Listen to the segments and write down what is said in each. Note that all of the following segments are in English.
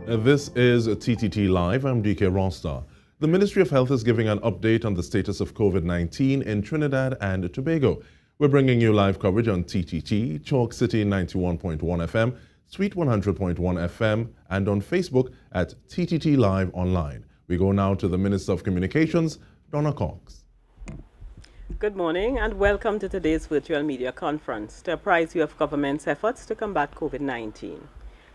This is TTT Live. I'm DK Rostar. The Ministry of Health is giving an update on the status of COVID-19 in Trinidad and Tobago. We're bringing you live coverage on TTT, Chalk City 91.1 FM, Sweet 100.1 FM, and on Facebook at TTT Live Online. We go now to the Minister of Communications, Donna Cox. Good morning and welcome to today's virtual media conference to apprise you of government's efforts to combat COVID-19.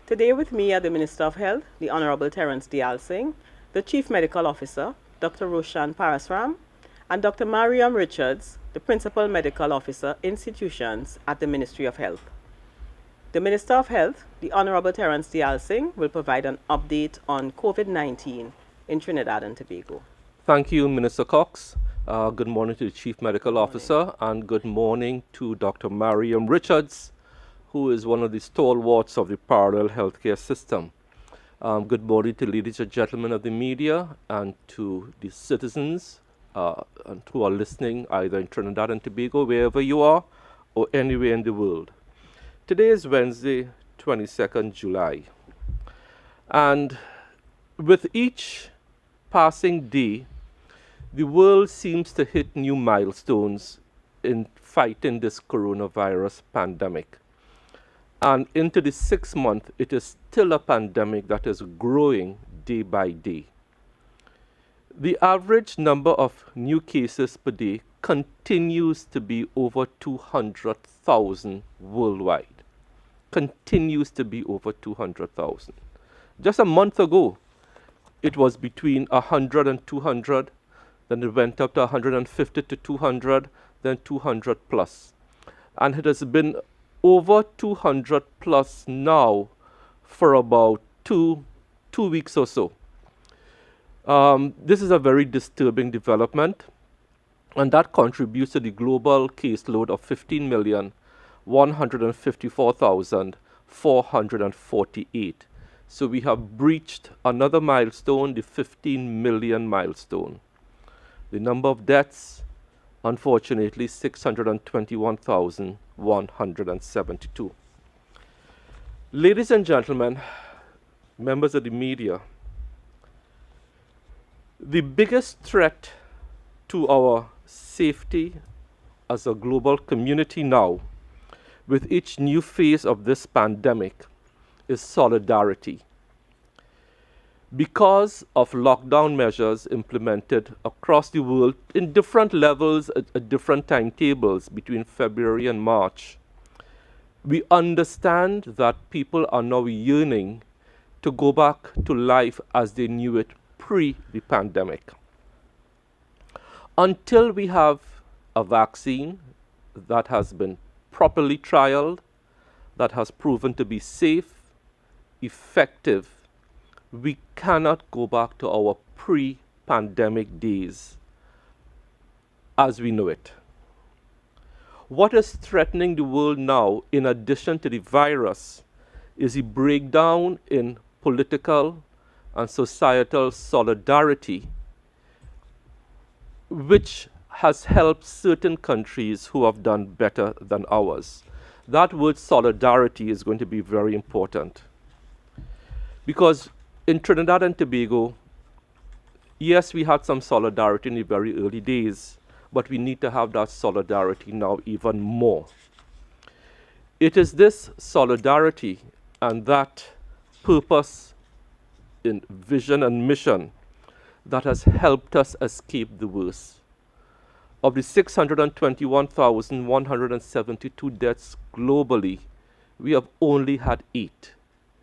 Today with me are the Minister of Health, the Honorable Terence Dial Singh, the Chief Medical Officer, Dr. Roshan Parasram, and Dr. Mariam Richards, the Principal Medical Officer, Institutions at the Ministry of Health. The Minister of Health, the Honorable Terence Dial Singh, will provide an update on COVID-19 in Trinidad and Tobago. Thank you, Minister Cox. Good morning to the Chief Medical Officer, and good morning to Dr. Mariam Richards, who is one of the stalwarts of the parallel healthcare system. Good morning to ladies and gentlemen of the media and to the citizens and who are listening either in Trinidad and Tobago, wherever you are, or anywhere in the world. Today is Wednesday, 22nd July. And with each passing day, the world seems to hit new milestones in fighting this coronavirus pandemic. And into the 6th month, it is still a pandemic that is growing day by day. The average number of new cases per day continues to be over 200,000 worldwide. Continues to be over 200,000. Just a month ago, it was between 100 and 200, then it went up to 150 to 200, then 200 plus. And it has been over 200 plus now for about two weeks or so. This is a very disturbing development, and that contributes to the global caseload of 15,154,448. So we have breached another milestone, the 15 million milestone. The number of deaths, unfortunately, 621,172. Ladies and gentlemen, members of the media, the biggest threat to our safety as a global community now, with each new phase of this pandemic, is solidarity. Because of lockdown measures implemented across the world in different levels at different timetables between February and March, we understand that people are now yearning to go back to life as they knew it pre the pandemic. Until we have a vaccine that has been properly trialed, that has proven to be safe, effective, we cannot go back to our pre-pandemic days as we know it. What is threatening the world now, in addition to the virus, is the breakdown in political and societal solidarity, which has helped certain countries who have done better than ours. That word solidarity is going to be very important, because in Trinidad and Tobago, yes, we had some solidarity in the very early days, but we need to have that solidarity now even more. It is this solidarity and that purpose in vision and mission that has helped us escape the worst. Of the 621,172 deaths globally, we have only had 8.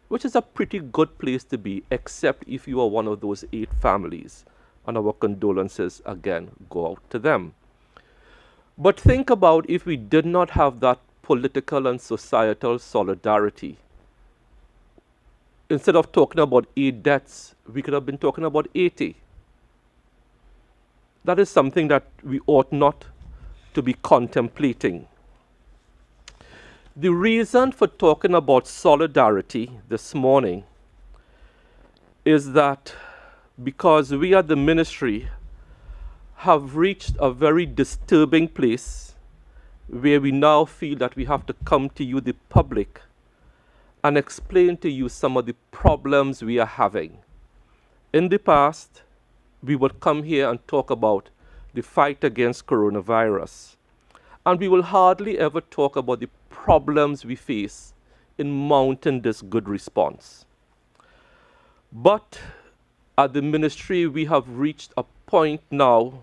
Which is a pretty good place to be, except if you are one of those 8 families. And our condolences, again, go out to them. But think about if we did not have that political and societal solidarity. Instead of talking about 8 deaths, we could have been talking about 80. That is something that we ought not to be contemplating. The reason for talking about solidarity this morning is that because we at the ministry have reached a very disturbing place where we now feel that we have to come to you, the public, and explain to you some of the problems we are having. In the past, we would come here and talk about the fight against coronavirus. And we will hardly ever talk about the problems we face in mounting this good response. But at the ministry, we have reached a point now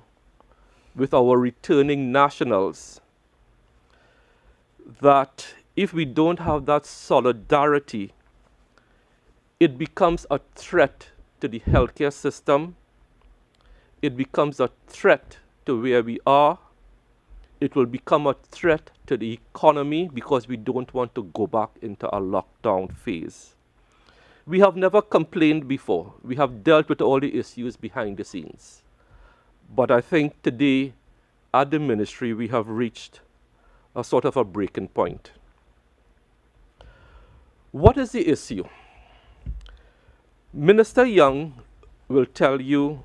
with our returning nationals that if we don't have that solidarity, it becomes a threat to the healthcare system. It becomes a threat to where we are. It will become a threat to the economy because we don't want to go back into a lockdown phase. We have never complained before. We have dealt with all the issues behind the scenes. But I think today at the ministry we have reached a sort of a breaking point. What is the issue? Minister Young will tell you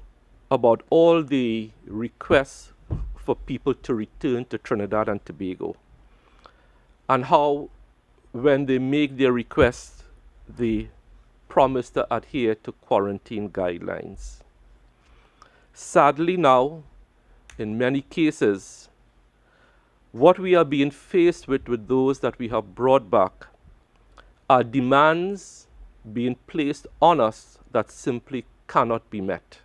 about all the requests for people to return to Trinidad and Tobago, and how when they make their requests, they promise to adhere to quarantine guidelines. Sadly now, in many cases, what we are being faced with those that we have brought back are demands being placed on us that simply cannot be met.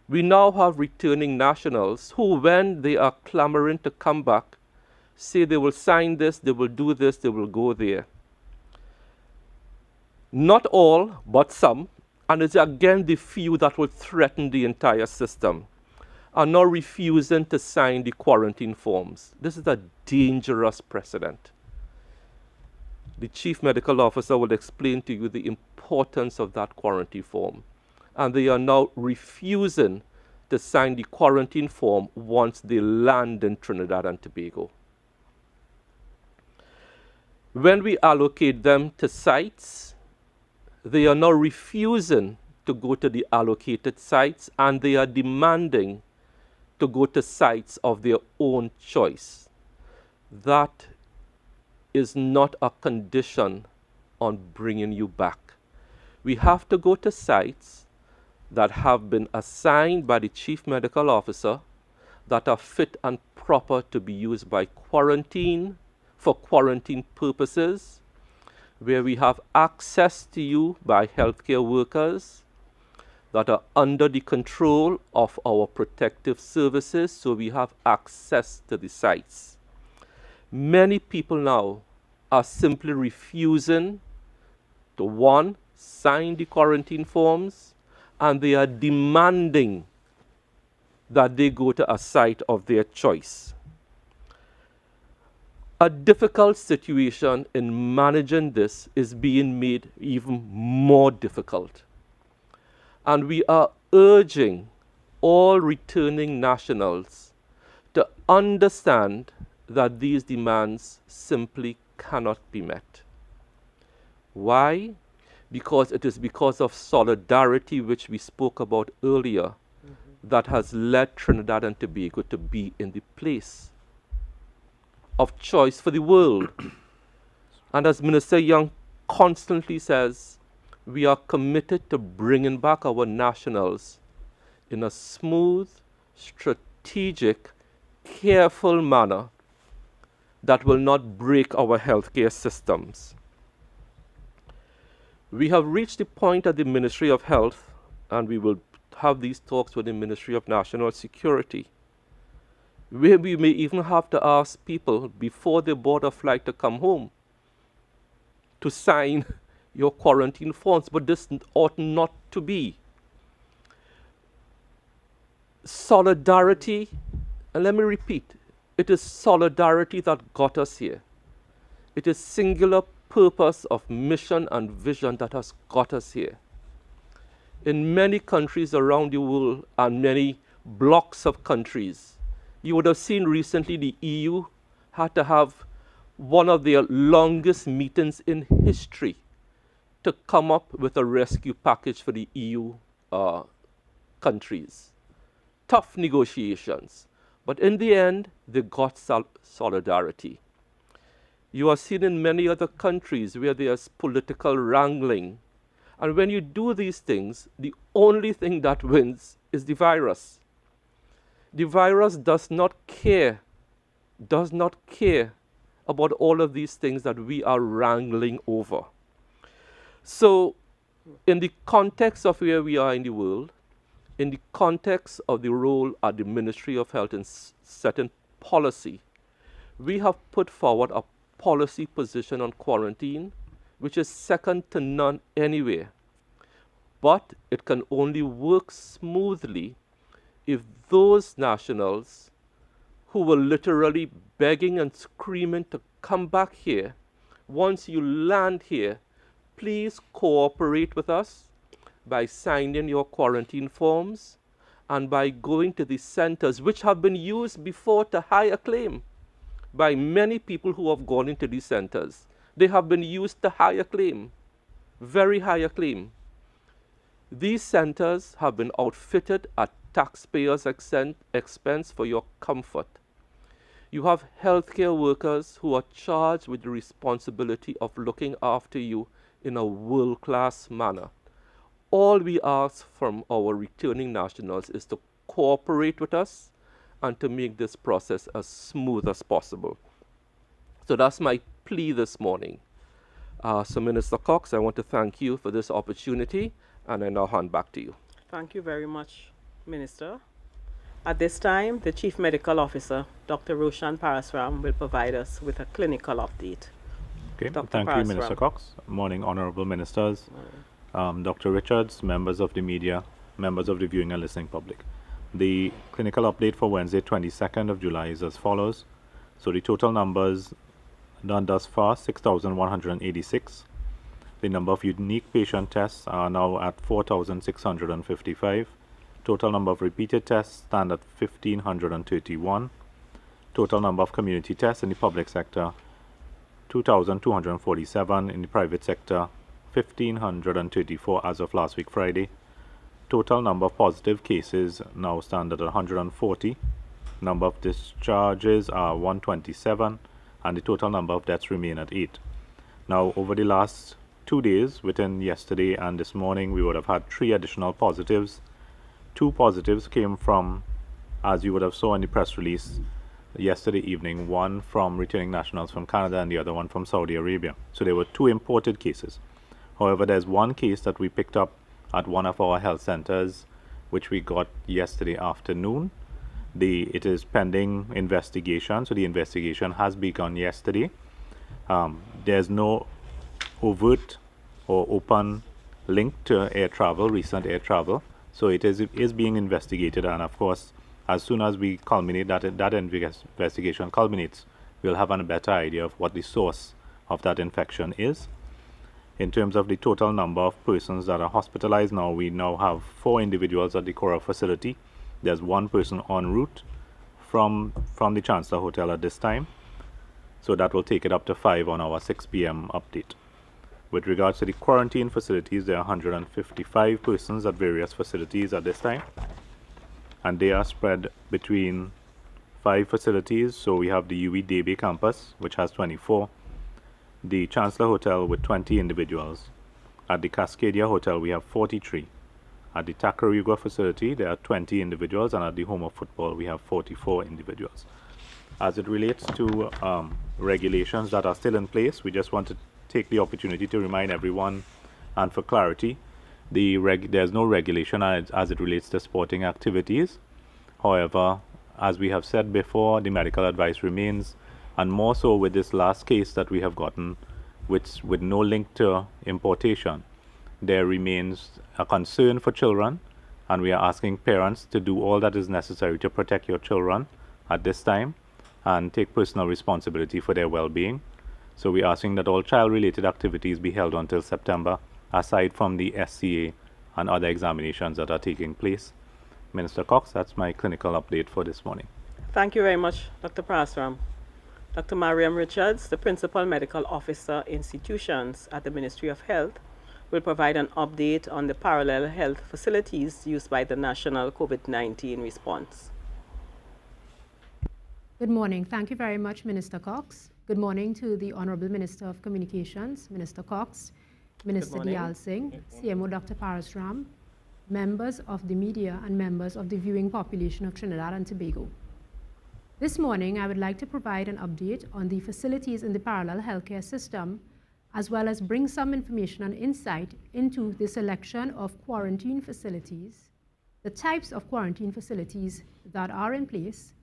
We now have returning nationals who, when they are clamoring to come back, say they will sign this, they will do this, they will go there. Not all, but some, and it's again the few that will threaten the entire system, are now refusing to sign the quarantine forms. This is a dangerous precedent. The Chief Medical Officer will explain to you the importance of that quarantine form. And they are now refusing to sign the quarantine form once they land in Trinidad and Tobago. When we allocate them to sites, they are now refusing to go to the allocated sites, and they are demanding to go to sites of their own choice. That is not a condition on bringing you back. We have to go to sites that have been assigned by the Chief Medical Officer, that are fit and proper to be used by quarantine, for quarantine purposes, where we have access to you by healthcare workers that are under the control of our protective services, so we have access to the sites. Many people now are simply refusing to, one, sign the quarantine forms, and they are demanding that they go to a site of their choice. A difficult situation in managing this is being made even more difficult. And we are urging all returning nationals to understand that these demands simply cannot be met. Why? Because it is because of solidarity, which we spoke about earlier, that has led Trinidad and Tobago to be in the place of choice for the world. And as Minister Young constantly says, we are committed to bringing back our nationals in a smooth, strategic, careful manner that will not break our healthcare systems. We have reached the point at the Ministry of Health, and we will have these talks with the Ministry of National Security, where we may even have to ask people before they board a flight to come home to sign your quarantine forms, but this ought not to be. Solidarity, and let me repeat, it is solidarity that got us here. It is singular purpose of mission and vision that has got us here. In many countries around the world and many blocks of countries, you would have seen recently the EU had to have one of their longest meetings in history to come up with a rescue package for the EU countries. Tough negotiations, but in the end, they got solidarity. You are seen in many other countries where there's political wrangling. And when you do these things, the only thing that wins is the virus. The virus does not care about all of these things that we are wrangling over. So, in the context of where we are in the world, in the context of the role at the Ministry of Health in setting policy, we have put forward a policy position on quarantine, which is second to none anywhere. But it can only work smoothly if those nationals who were literally begging and screaming to come back here, once you land here, please cooperate with us by signing your quarantine forms and by going to the centers which have been used before to high acclaim by many people who have gone into these centers. They have been used to high acclaim, very high acclaim. These centers have been outfitted at taxpayers' expense for your comfort. You have healthcare workers who are charged with the responsibility of looking after you in a world-class manner. All we ask from our returning nationals is to cooperate with us and to make this process as smooth as possible. So that's my plea this morning. So Minister Cox, I want to thank you for this opportunity, and I now hand back to you. Thank you very much, Minister. At this time, the Chief Medical Officer, Dr. Roshan Parasram, will provide us with a clinical update. Okay, Dr. thank you, Parasram. Minister Cox. Morning, Honorable Ministers, Dr. Richards, members of the media, members of the viewing and listening public. The clinical update for Wednesday, 22nd of July is as follows. So the total numbers done thus far, 6,186. The number of unique patient tests are now at 4,655. Total number of repeated tests stand at 1,531. Total number of community tests in the public sector, 2,247. In the private sector, 1,534 as of last week Friday. Total number of positive cases now stand at 140. Number of discharges are 127, and the total number of deaths remain at 8. Now, over the last 2 days, within yesterday and this morning, we would have had 3 additional positives. 2 positives came from, as you would have saw in the press release yesterday evening, one from returning nationals from Canada and the other one from Saudi Arabia. So there were 2 imported cases. However, there's one case that we picked up at one of our health centers, which we got yesterday afternoon. It is pending investigation, so the investigation has begun yesterday. There's no overt or open link to air travel, recent air travel. So it is being investigated, and of course, as soon as we culminate that investigation culminates, we'll have a better idea of what the source of that infection is. In terms of the total number of persons that are hospitalized now, we now have 4 individuals at the Cora facility. There's 1 person en route from the Chancellor Hotel at this time. So that will take it up to 5 on our 6 p.m. update. With regards to the quarantine facilities, there are 155 persons at various facilities at this time. And they are spread between 5 facilities. So we have the UWI Debe campus, which has 24. The Chancellor Hotel with 20 individuals. At the Cascadia Hotel, we have 43. At the Tacarigua facility, there are 20 individuals, and at the Home of Football, we have 44 individuals. As it relates to regulations that are still in place, we just want to take the opportunity to remind everyone, and for clarity, there's no regulation as it relates to sporting activities. However, as we have said before, the medical advice remains, and more so with this last case that we have gotten, with no link to importation, there remains a concern for children, and we are asking parents to do all that is necessary to protect your children at this time and take personal responsibility for their well-being. So we're asking that all child-related activities be held until September, aside from the SCA and other examinations that are taking place. Minister Cox, that's my clinical update for this morning. Thank you very much, Dr. Parasram. Dr. Mariam Richards, the Principal Medical Officer Institutions at the Ministry of Health, will provide an update on the parallel health facilities used by the national COVID-19 response. Good morning. Thank you very much, Minister Cox. Good morning to the Honorable Minister of Communications, Minister Cox, Minister Diyal Singh, CMO Dr. Parasram, members of the media and members of the viewing population of Trinidad and Tobago. This morning, I would like to provide an update on the facilities in the parallel healthcare system, as well as bring some information and insight into the selection of quarantine facilities, the types of quarantine facilities that are in place,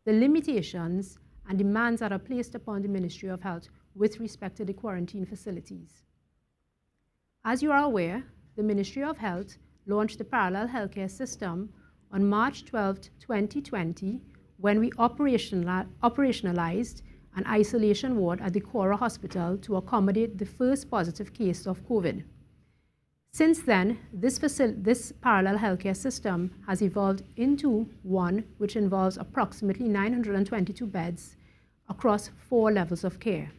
the limitations and demands that are placed upon the Ministry of Health with respect to the quarantine facilities. As you are aware, the Ministry of Health launched the parallel healthcare system on March 12, 2020, when we operationalized an isolation ward at the Cora Hospital to accommodate the first positive case of COVID. Since then, this parallel healthcare system has evolved into one which involves approximately 922 beds across 4 levels of care.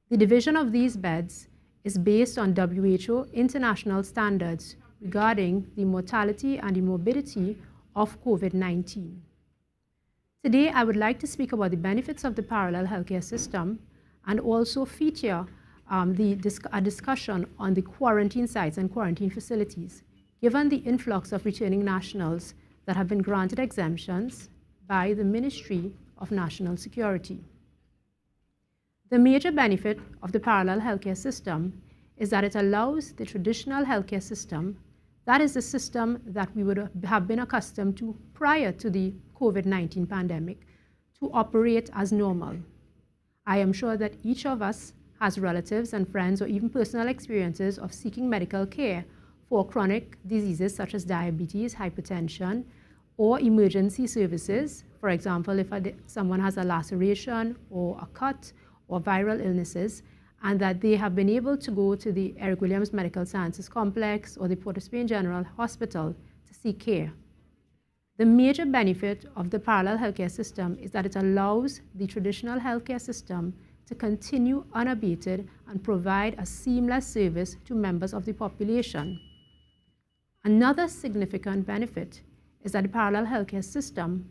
The division of these beds is based on WHO international standards regarding the mortality and the morbidity of COVID-19. Today, I would like to speak about the benefits of the parallel healthcare system and also feature a discussion on the quarantine sites and quarantine facilities, given the influx of returning nationals that have been granted exemptions by the Ministry of National Security. The major benefit of the parallel healthcare system is that it allows the traditional healthcare system, that is the system that we would have been accustomed to prior to the COVID-19 pandemic, to operate as normal. I am sure that each of us has relatives and friends or even personal experiences of seeking medical care for chronic diseases such as diabetes, hypertension, or emergency services. For example, if someone has a laceration or a cut or viral illnesses, and that they have been able to go to the Eric Williams Medical Sciences Complex or the Port of Spain General Hospital to seek care. The major benefit of the parallel healthcare system is that it allows the traditional healthcare system to continue unabated and provide a seamless service to members of the population. Another significant benefit is that the parallel healthcare system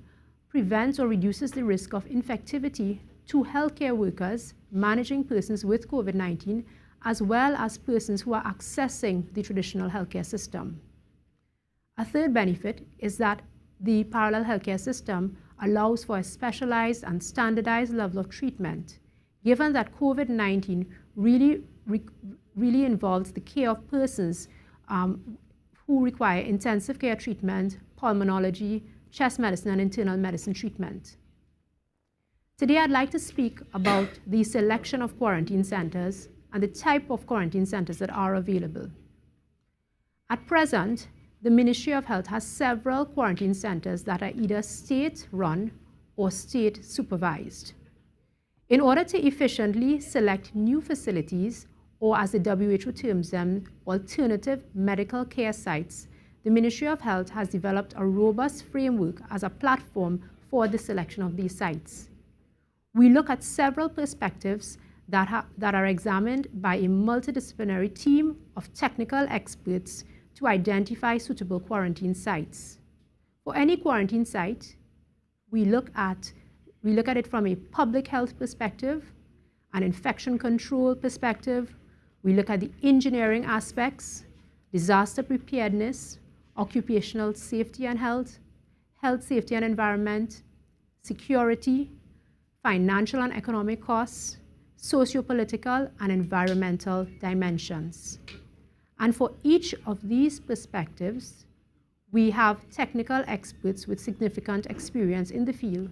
prevents or reduces the risk of infectivity to healthcare workers managing persons with COVID-19, as well as persons who are accessing the traditional healthcare system. A third benefit is that the parallel healthcare system allows for a specialized and standardized level of treatment, given that COVID-19 really involves the care of persons who require intensive care treatment, pulmonology, chest medicine, and internal medicine treatment. Today, I'd like to speak about the selection of quarantine centers and the type of quarantine centers that are available. At present, the Ministry of Health has several quarantine centers that are either state-run or state-supervised. In order to efficiently select new facilities, or as the WHO terms them, alternative medical care sites, the Ministry of Health has developed a robust framework as a platform for the selection of these sites. We look at several perspectives that are examined by a multidisciplinary team of technical experts to identify suitable quarantine sites. For any quarantine site, we look at it from a public health perspective, an infection control perspective. We look at the engineering aspects, disaster preparedness, occupational safety and health, health safety and environment, security, financial and economic costs, socio-political and environmental dimensions. And for each of these perspectives, we have technical experts with significant experience in the field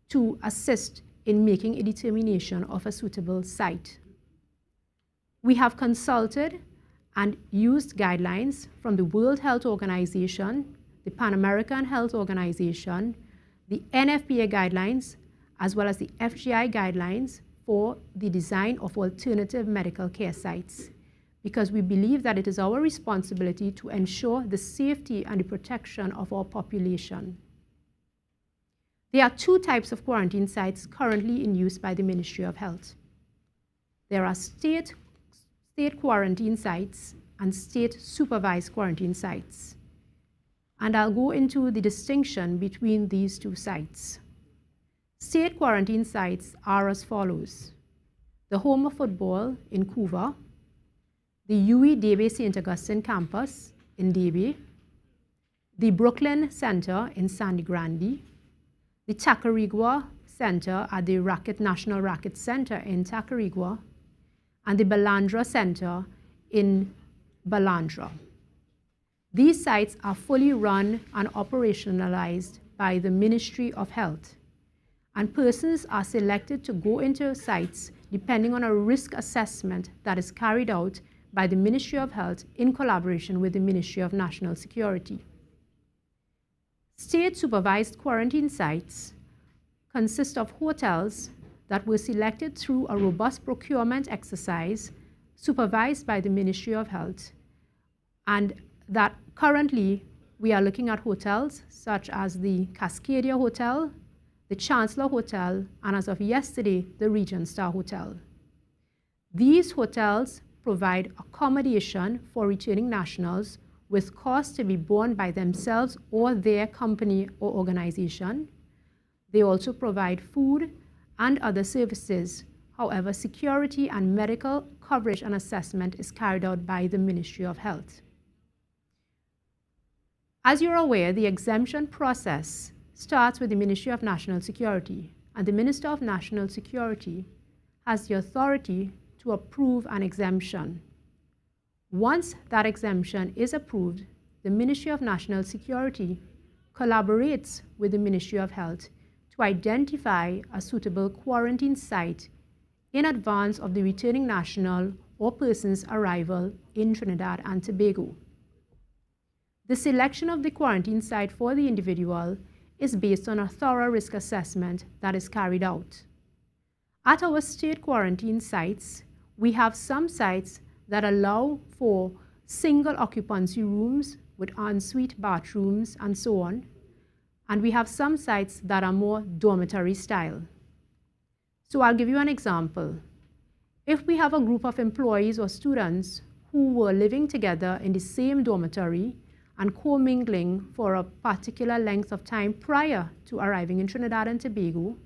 to assist in making a determination of a suitable site. We have consulted and used guidelines from the World Health Organization, the Pan American Health Organization, the NFPA guidelines, as well as the FGI guidelines for the design of alternative medical care sites, because we believe that it is our responsibility to ensure the safety and the protection of our population. There are 2 types of quarantine sites currently in use by the Ministry of Health. There are state quarantine sites and state-supervised quarantine sites. And I'll go into the distinction between these 2 sites. State quarantine sites are as follows: the Home of Football in Couva, the UWI Debe St. Augustine campus in Debe, the Brooklyn Center in Sandy Grande, the Tacarigua Center at the National Racket Center in Tacarigua, and the Balandra Center in Balandra. These sites are fully run and operationalized by the Ministry of Health, and persons are selected to go into sites depending on a risk assessment that is carried out by the Ministry of Health in collaboration with the Ministry of National Security. State-supervised quarantine sites consist of hotels that were selected through a robust procurement exercise supervised by the Ministry of Health, and that currently we are looking at hotels such as the Cascadia Hotel, the Chancellor Hotel, and as of yesterday, the Regent Star Hotel. These hotels provide accommodation for returning nationals with costs to be borne by themselves or their company or organization. They also provide food and other services. However, security and medical coverage and assessment is carried out by the Ministry of Health. As you're aware, the exemption process starts with the Ministry of National Security, and the Minister of National Security has the authority to approve an exemption. Once that exemption is approved, the Ministry of National Security collaborates with the Ministry of Health to identify a suitable quarantine site in advance of the returning national or person's arrival in Trinidad and Tobago. The selection of the quarantine site for the individual is based on a thorough risk assessment that is carried out. At our state quarantine sites, we have some sites that allow for single occupancy rooms with ensuite bathrooms and so on, and we have some sites that are more dormitory style. So I'll give you an example. If we have a group of employees or students who were living together in the same dormitory and co-mingling for a particular length of time prior to arriving in Trinidad and Tobago,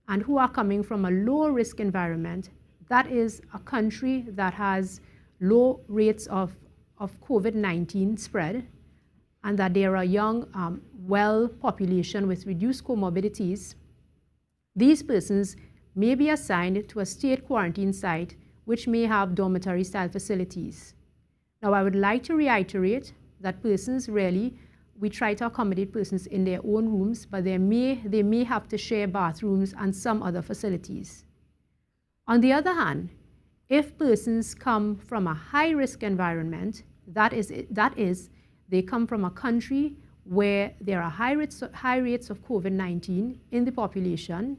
and who are coming from a low-risk environment, that is a country that has low rates of COVID-19 spread, and that they are a young, well population with reduced comorbidities, these persons may be assigned to a state quarantine site which may have dormitory-style facilities. Now, I would like to reiterate that persons we try to accommodate persons in their own rooms, but they may have to share bathrooms and some other facilities. On the other hand, if persons come from a high-risk environment, that is, they come from a country where there are high rates of COVID-19 in the population,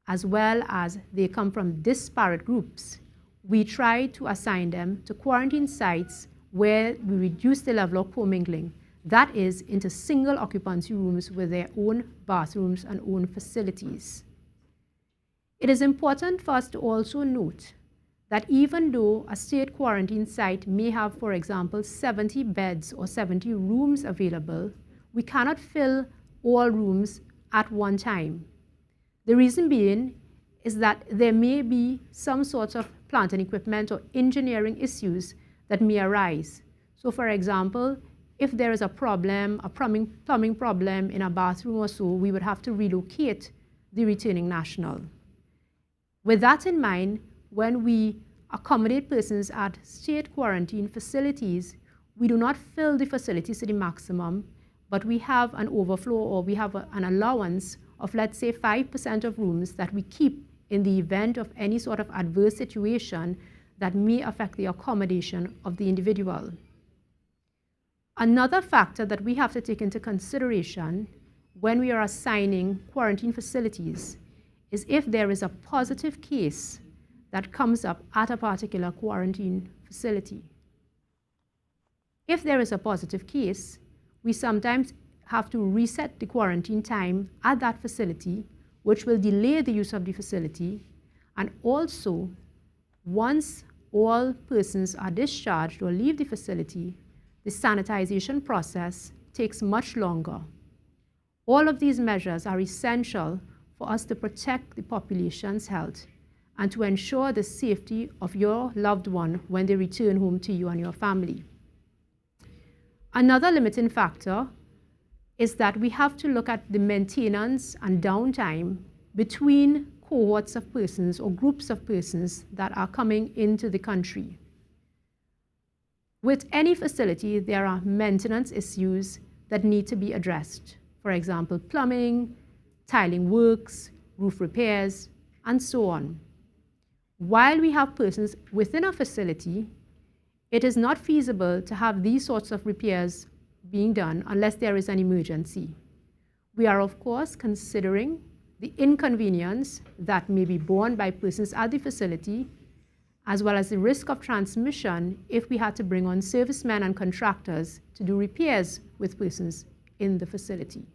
as well as they come from disparate groups, we try to assign them to quarantine sites where we reduce the level of commingling, that is, into single occupancy rooms with their own bathrooms and own facilities. It is important for us to also note that even though a state quarantine site may have, for example, 70 beds or 70 rooms available, we cannot fill all rooms at one time. The reason being is that there may be some sorts of plant and equipment or engineering issues that may arise. So, for example, if there is a problem, a plumbing problem in a bathroom or so, we would have to relocate the returning national. With that in mind, when we accommodate persons at state quarantine facilities, we do not fill the facilities to the maximum, but we have an overflow, or we have an allowance of, let's say, 5% of rooms that we keep in the event of any sort of adverse situation that may affect the accommodation of the individual. Another factor that we have to take into consideration when we are assigning quarantine facilities is if there is a positive case that comes up at a particular quarantine facility. If there is a positive case, we sometimes have to reset the quarantine time at that facility, which will delay the use of the facility, and also once all persons are discharged or leave the facility, the sanitization process takes much longer. All of these measures are essential for us to protect the population's health and to ensure the safety of your loved one when they return home to you and your family. Another limiting factor is that we have to look at the maintenance and downtime between cohorts of persons or groups of persons that are coming into the country. With any facility, there are maintenance issues that need to be addressed. For example, plumbing, tiling works, roof repairs, and so on. While we have persons within a facility, it is not feasible to have these sorts of repairs being done unless there is an emergency. We are, of course, considering the inconvenience that may be borne by persons at the facility, as well as the risk of transmission if we had to bring on servicemen and contractors to do repairs with persons in the facility.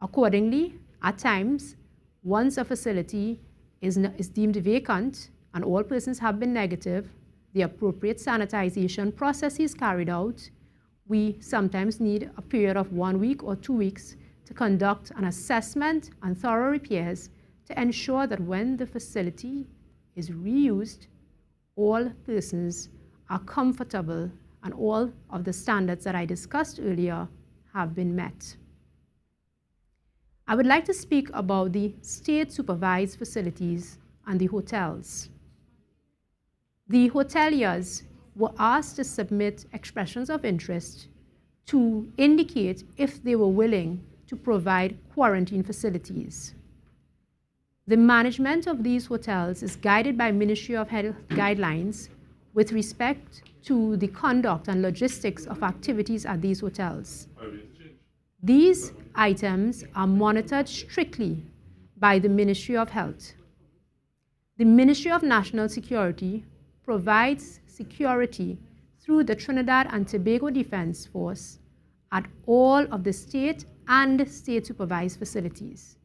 Accordingly, at times, once a facility is deemed vacant and all persons have been negative, the appropriate sanitization process is carried out. We sometimes need a period of 1 week or 2 weeks to conduct an assessment and thorough repairs to ensure that when the facility is reused, all persons are comfortable and all of the standards that I discussed earlier have been met. I would like to speak about the state-supervised facilities and the hotels. The hoteliers were asked to submit expressions of interest to indicate if they were willing to provide quarantine facilities. The management of these hotels is guided by Ministry of Health guidelines with respect to the conduct and logistics of activities at these hotels. These items are monitored strictly by the Ministry of Health. The Ministry of National Security provides security through the Trinidad and Tobago Defense Force at all of the state and state-supervised facilities.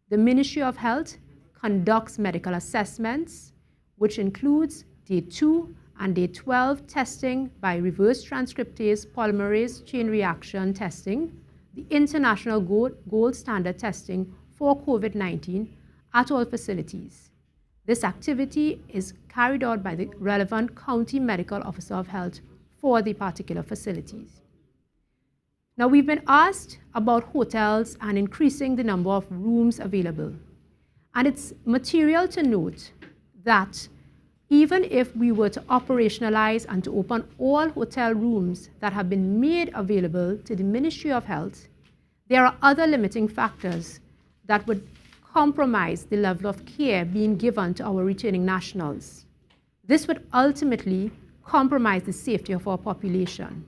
The Ministry of Health conducts medical assessments, which includes day 2 and day 12 testing by reverse transcriptase polymerase chain reaction testing, the international gold standard testing for COVID-19 at all facilities. This activity is carried out by the relevant county medical officer of health for the particular facilities. Now, we've been asked about hotels and increasing the number of rooms available. And it's material to note that even if we were to operationalize and to open all hotel rooms that have been made available to the Ministry of Health, there are other limiting factors that would compromise the level of care being given to our returning nationals. This would ultimately compromise the safety of our population.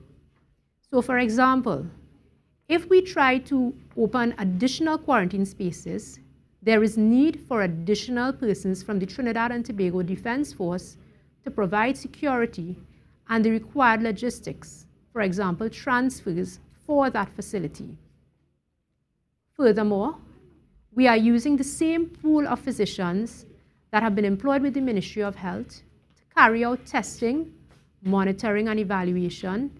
So, for example, if we try to open additional quarantine spaces, there is need for additional persons from the Trinidad and Tobago Defense Force to provide security and the required logistics, for example, transfers for that facility. Furthermore, we are using the same pool of physicians that have been employed with the Ministry of Health to carry out testing, monitoring and evaluation,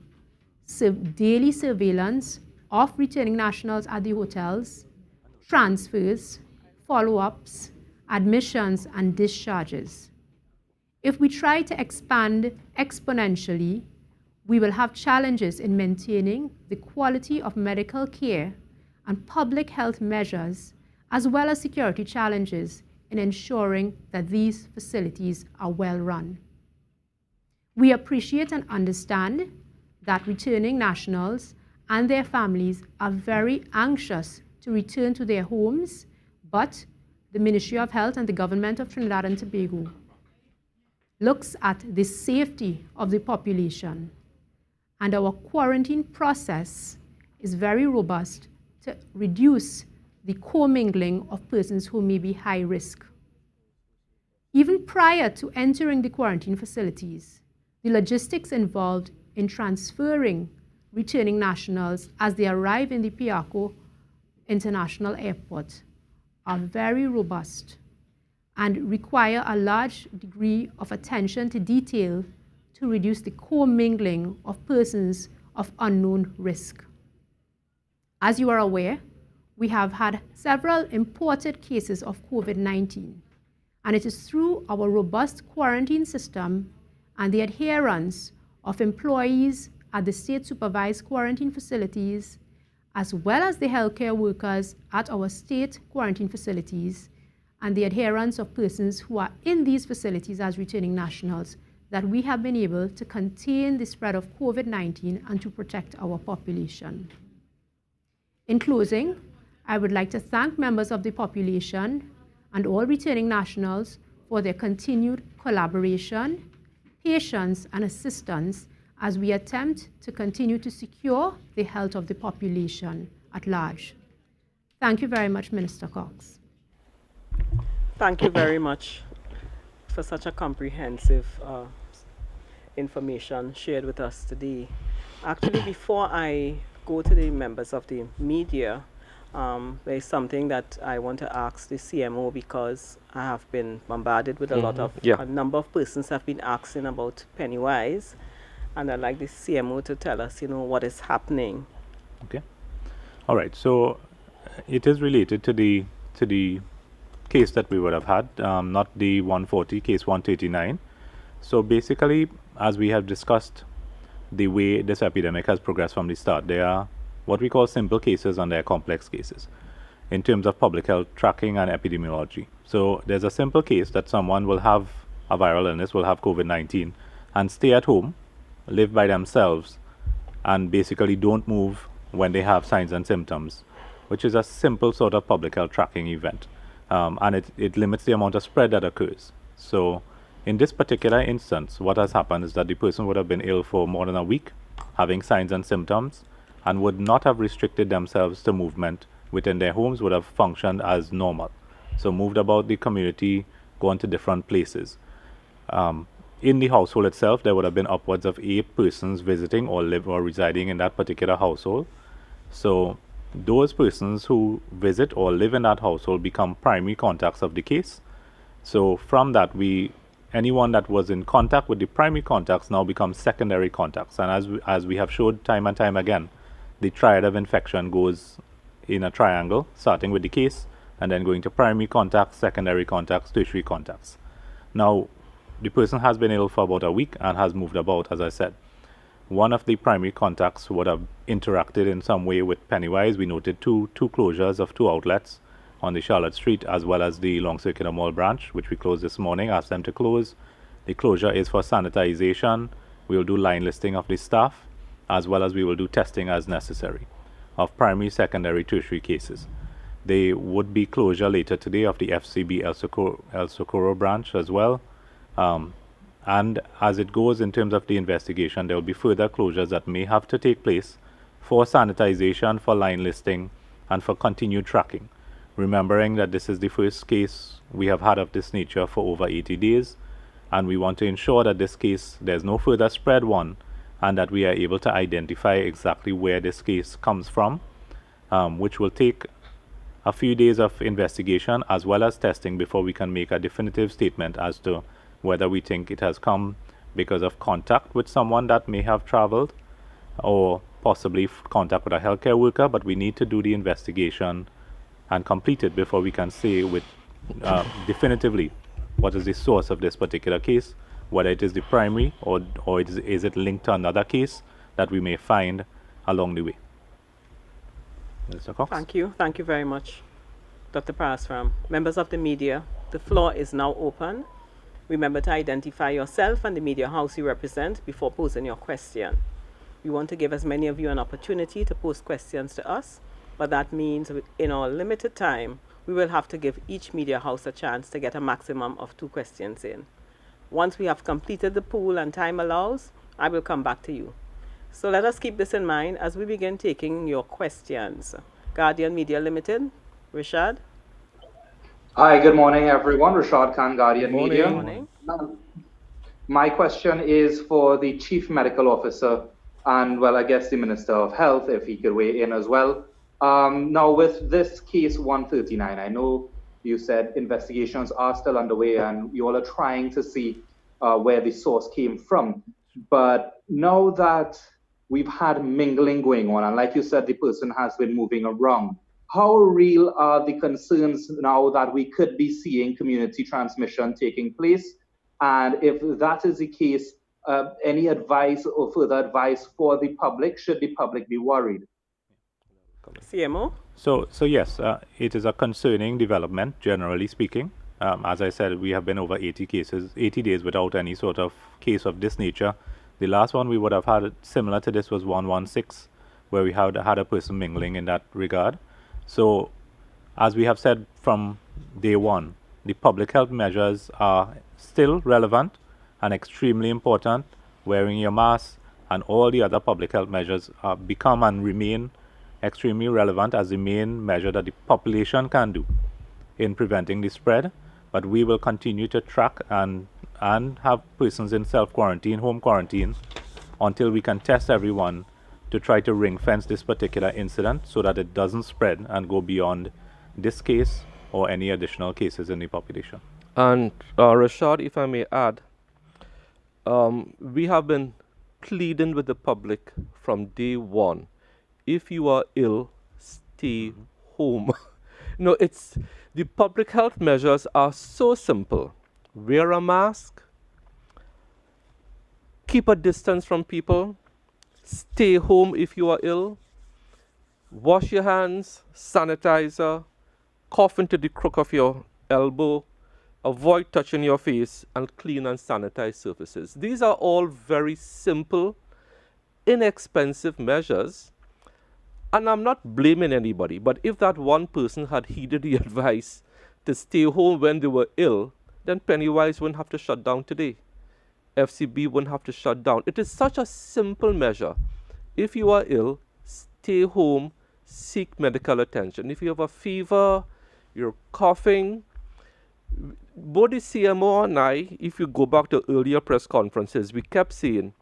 daily surveillance of returning nationals at the hotels, transfers, follow-ups, admissions, and discharges. If we try to expand exponentially, we will have challenges in maintaining the quality of medical care and public health measures, as well as security challenges in ensuring that these facilities are well run. We appreciate and understand that returning nationals and their families are very anxious to return to their homes, but the Ministry of Health and the Government of Trinidad and Tobago looks at the safety of the population, and our quarantine process is very robust to reduce the commingling of persons who may be high risk. Even prior to entering the quarantine facilities, the logistics involved in transferring returning nationals as they arrive in the Piarco International Airport are very robust and require a large degree of attention to detail to reduce the commingling of persons of unknown risk. As you are aware, we have had several imported cases of COVID-19, and it is through our robust quarantine system and the adherence of employees at the state-supervised quarantine facilities, as well as the healthcare workers at our state quarantine facilities, and the adherence of persons who are in these facilities as returning nationals, that we have been able to contain the spread of COVID-19 and to protect our population. In closing, I would like to thank members of the population and all returning nationals for their continued collaboration, patience, and assistance as we attempt to continue to secure the health of the population at large. Thank you very much, Minister Cox. Thank you very much for such a comprehensive information shared with us today. Actually, before I go to the members of the media, there's something that I want to ask the CMO, because I have been bombarded with a number of persons have been asking about Pennywise, and I'd like the CMO to tell us, what is happening. Okay. All right. So it is related to the case that we would have had, not the 140, case 139. So basically, as we have discussed, the way this epidemic has progressed from the start, there are what we call simple cases and there are complex cases in terms of public health tracking and epidemiology. So there's a simple case that someone will have a viral illness, will have COVID-19, and stay at home, live by themselves, and basically don't move when they have signs and symptoms, which is a simple sort of public health tracking event. And it limits the amount of spread that occurs. So in this particular instance, what has happened is that the person would have been ill for more than a week, having signs and symptoms, and would not have restricted themselves to movement within their homes, would have functioned as normal. So moved about the community, gone to different places. In the household itself, there would have been upwards of 8 persons visiting or live or residing in that particular household. So those persons who visit or live in that household become primary contacts of the case. So from that, anyone that was in contact with the primary contacts now becomes secondary contacts. And as we have showed time and time again, the triad of infection goes in a triangle, starting with the case and then going to primary contacts, secondary contacts, tertiary contacts. Now, the person has been ill for about a week and has moved about, as I said. One of the primary contacts would have interacted in some way with Pennywise. We noted two closures of 2 outlets on the Charlotte Street, as well as the Long Circular Mall branch, which we closed this morning, asked them to close. The closure is for sanitization. We will do line listing of the staff, as well as we will do testing as necessary of primary, secondary, tertiary cases. There would be closure later today of the FCB El Socorro branch as well. And as it goes in terms of the investigation, there will be further closures that may have to take place for sanitization, for line listing, and for continued tracking. Remembering that this is the first case we have had of this nature for over 80 days, and we want to ensure that this case, there's no further spread one, and that we are able to identify exactly where this case comes from, which will take a few days of investigation as well as testing before we can make a definitive statement as to whether we think it has come because of contact with someone that may have traveled or possibly contact with a healthcare worker, but we need to do the investigation and complete it before we can say with definitively what is the source of this particular case, whether it is the primary or is it linked to another case that we may find along the way. Mr. Cox? Thank you. Thank you very much, Dr. Parasram. Members of the media, the floor is now open. Remember to identify yourself and the media house you represent before posing your question. We want to give as many of you an opportunity to pose questions to us, but that means in our limited time, we will have to give each media house a chance to get a maximum of 2 questions in. Once we have completed the pool and time allows, I will come back to you. So let us keep this in mind as we begin taking your questions. Guardian Media Limited, Rashad. Hi, good morning, everyone. Rashad Khan, Guardian Media. Good morning. My question is for the Chief Medical Officer and, well, I guess the Minister of Health, if he could weigh in as well. Now, with this case 139, I know you said investigations are still underway and you all are trying to see where the source came from. But now that we've had mingling going on, and like you said, the person has been moving around, how real are the concerns now that we could be seeing community transmission taking place? And if that is the case, any advice or further advice for the public? Should the public be worried? CMO? So yes, it is a concerning development, generally speaking. As I said, we have been over 80 days without any sort of case of this nature. The last one we would have had similar to this was 116, where we had a person mingling in that regard. So, as we have said from day one, the public health measures are still relevant and extremely important. Wearing your mask and all the other public health measures become and remain extremely relevant as the main measure that the population can do in preventing the spread. But we will continue to track and have persons in self-quarantine, home quarantine, until we can test everyone to try to ring-fence this particular incident so that it doesn't spread and go beyond this case or any additional cases in the population. And Rashad, if I may add, we have been pleading with the public from day one. If you are ill, stay home. No, the public health measures are so simple. Wear a mask, keep a distance from people, stay home if you are ill, wash your hands, sanitizer, cough into the crook of your elbow, avoid touching your face, and clean and sanitize surfaces. These are all very simple, inexpensive measures. And I'm not blaming anybody, but if that one person had heeded the advice to stay home when they were ill, then Pennywise wouldn't have to shut down today. FCB wouldn't have to shut down. It is such a simple measure. If you are ill, stay home, seek medical attention. If you have a fever, you're coughing, both the CMO and I, if you go back to earlier press conferences, we kept saying,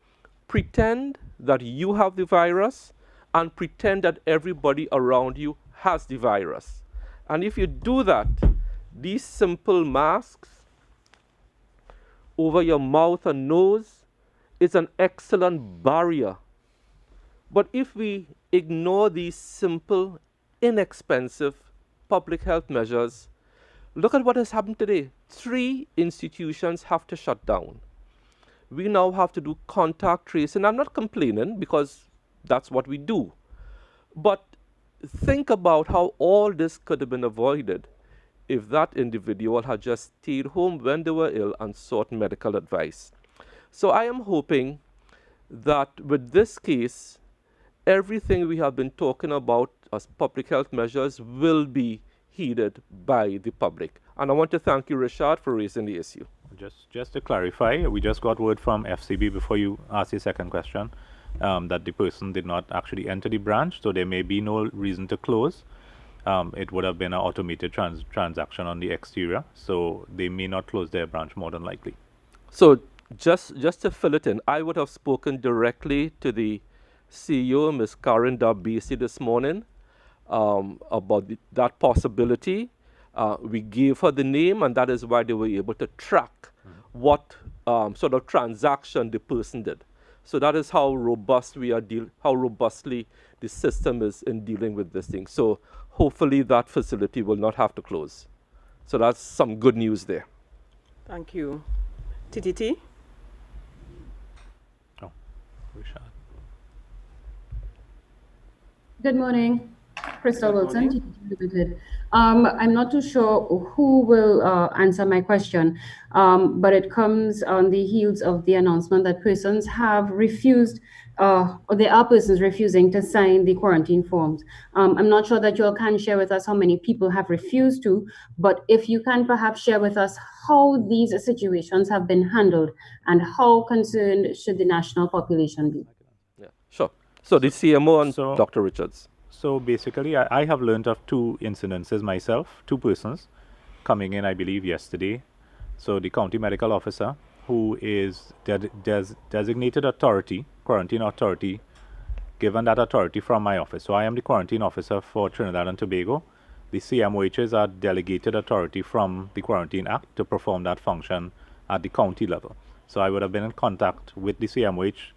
pretend that you have the virus and pretend that everybody around you has the virus. And if you do that, these simple masks over your mouth and nose is an excellent barrier. But if we ignore these simple, inexpensive public health measures, look at what has happened today. 3 institutions have to shut down. We now have to do contact tracing. I'm not complaining because that's what we do. But think about how all this could have been avoided if that individual had just stayed home when they were ill and sought medical advice. So I am hoping that with this case, everything we have been talking about as public health measures will be heeded by the public. And I want to thank you, Rashad, for raising the issue. Just to clarify, we just got word from FCB before you ask your second question that the person did not actually enter the branch, so there may be no reason to close. It would have been an automated transaction on the exterior, so they may not close their branch more than likely. So just to fill it in, I would have spoken directly to the CEO, Ms. Karen Darbisi, this morning about that possibility. We gave her the name, and that is why they were able to track what sort of transaction the person did. So that is how robust we are how robustly the system is in dealing with this thing. So hopefully that facility will not have to close. So that's some good news there. Thank you. TTT? Oh, Rashad. Good morning. Crystal Wilson, TTT Limited. I'm not too sure who will answer my question, but it comes on the heels of the announcement that persons have refused, or there are persons refusing to sign the quarantine forms. I'm not sure that you all can share with us how many people have refused to, but if you can perhaps share with us how these situations have been handled and how concerned should the national population be? Yeah, sure. So the CMO and Dr. Richards. So basically, I have learned of 2 incidences myself, 2 persons coming in, I believe, yesterday. So the county medical officer, who is designated authority, quarantine authority, given that authority from my office. So I am the quarantine officer for Trinidad and Tobago. The CMOHs are delegated authority from the Quarantine Act to perform that function at the county level. So I would have been in contact with the CMOH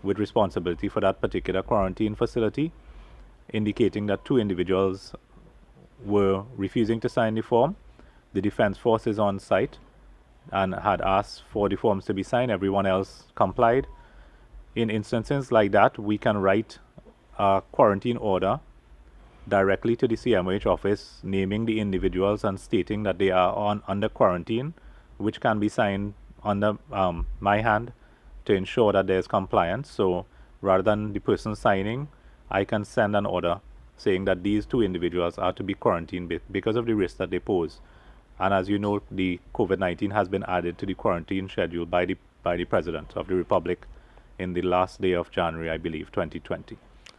with responsibility for that particular quarantine facility, indicating that 2 individuals were refusing to sign the form. The defense force is on site and had asked for the forms to be signed. Everyone else complied. In instances like that, we can write a quarantine order directly to the CMOH office, naming the individuals and stating that they are under quarantine, which can be signed under my hand to ensure that there's compliance. So rather than the person signing, I can send an order saying that these two individuals are to be quarantined because of the risk that they pose. And as you know, the COVID-19 has been added to the quarantine schedule by the President of the Republic in the last day of January, I believe, 2020.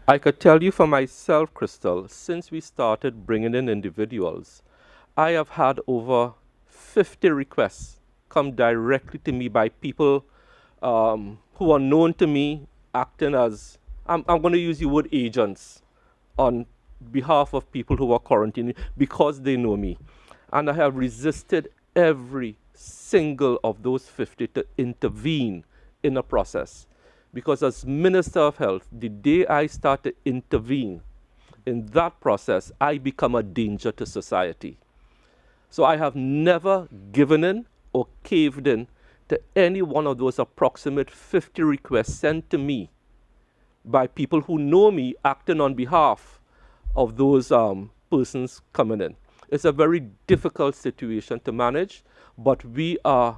I could tell you for myself, Crystal, since we started bringing in individuals, I have had over 50 requests come directly to me by people who are known to me, acting as, I'm going to use the word agents, on behalf of people who are quarantining because they know me. And I have resisted every single of those 50 to intervene in a process. Because as Minister of Health, the day I start to intervene in that process, I become a danger to society. So I have never given in or caved in to any one of those approximate 50 requests sent to me by people who know me acting on behalf of those persons coming in. It's a very difficult situation to manage, but we are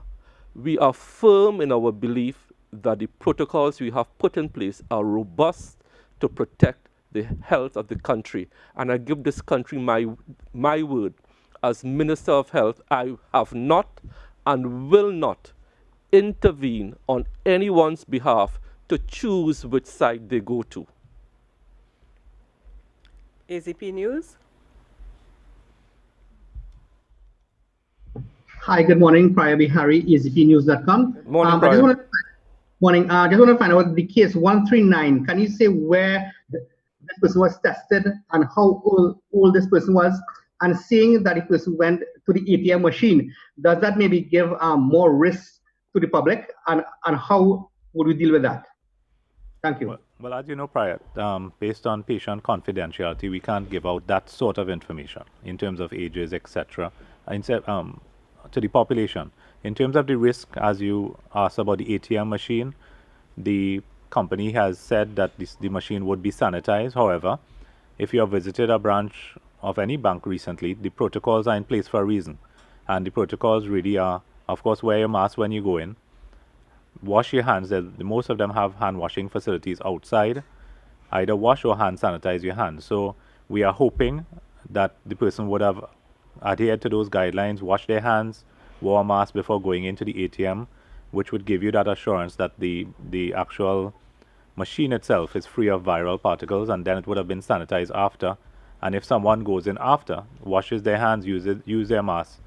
firm in our belief that the protocols we have put in place are robust to protect the health of the country. And I give this country my word. As Minister of Health, I have not and will not intervene on anyone's behalf to choose which side they go to. AZP News. Hi, good morning. Priya Bihari, AZPnews.com. Morning, Priya. I just want to find out the case 139. Can you say where this person was tested and how old this person was? And seeing that the person went to the ATM machine, does that maybe give more risk to the public? And how would we deal with that? Thank you. Well, as you know, Priya, based on patient confidentiality, we can't give out that sort of information in terms of ages, etc. To the population. In terms of the risk, as you asked about the ATM machine, the company has said that the machine would be sanitized. However, if you have visited a branch of any bank recently, the protocols are in place for a reason. And the protocols really are, of course, wear your mask when you go in, wash your hands. Most of them have hand washing facilities outside. Either wash or hand sanitize your hands. So we are hoping that the person would have adhered to those guidelines, wash their hands, wore a mask before going into the ATM, which would give you that assurance that the actual machine itself is free of viral particles, and then it would have been sanitized after. And if someone goes in after, washes their hands, use their mask,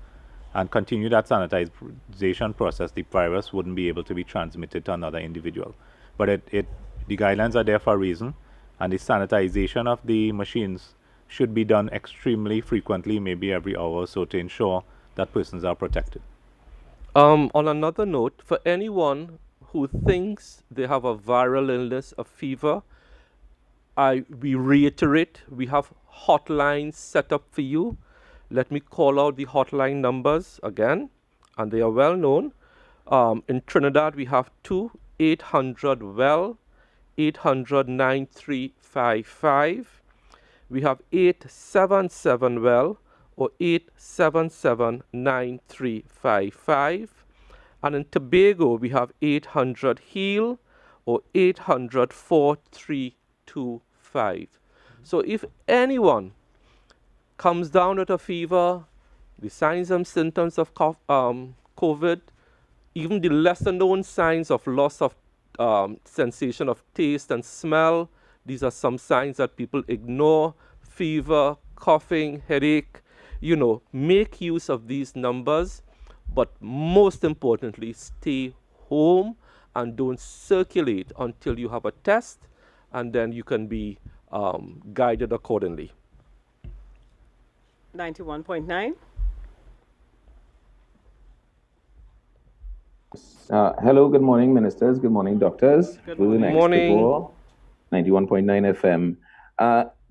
and continue that sanitization process, the virus wouldn't be able to be transmitted to another individual. But the guidelines are there for a reason, and the sanitization of the machines should be done extremely frequently, maybe every hour or so, to ensure that persons are protected. On another note, for anyone who thinks they have a viral illness, a fever, we reiterate, we have hotlines set up for you. Let me call out the hotline numbers again, and they are well known. In Trinidad, we have 800-WELL, 800-9355. We have 877-WELL or 877-9355. And in Tobago, we have 800-HEAL or 800-4325. So if anyone comes down with a fever, the signs and symptoms of COVID, even the lesser known signs of loss of sensation of taste and smell, these are some signs that people ignore: fever, coughing, headache. Make use of these numbers, but most importantly, stay home and don't circulate until you have a test, and then you can be guided accordingly. 91.9. Hello, good morning, ministers. Good morning, doctors. Good morning. Morning. 91.9 FM.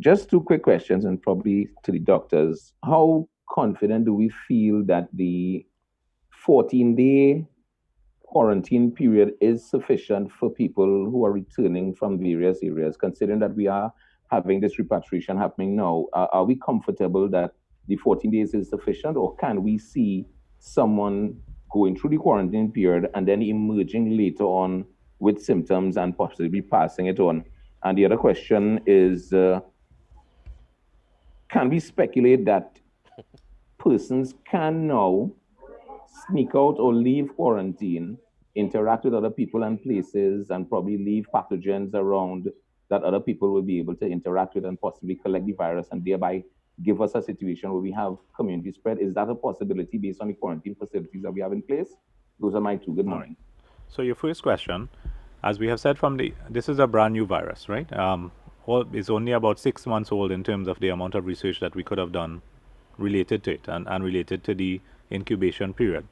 just two quick questions, and probably to the doctors. How confident do we feel that the 14-day quarantine period is sufficient for people who are returning from various areas, considering that we are having this repatriation happening now? Are we comfortable that the 14 days is sufficient, or can we see someone going through the quarantine period and then emerging later on with symptoms and possibly passing it on? And the other question is, can we speculate that persons can now sneak out or leave quarantine, interact with other people and places, and probably leave pathogens around that other people will be able to interact with and possibly collect the virus, and thereby give us a situation where we have community spread? Is that a possibility based on the quarantine facilities that we have in place? Those are my two. Good morning. So your first question, as we have said this is a brand new virus, right? It's only about 6 months old in terms of the amount of research that we could have done related to it and related to the incubation period.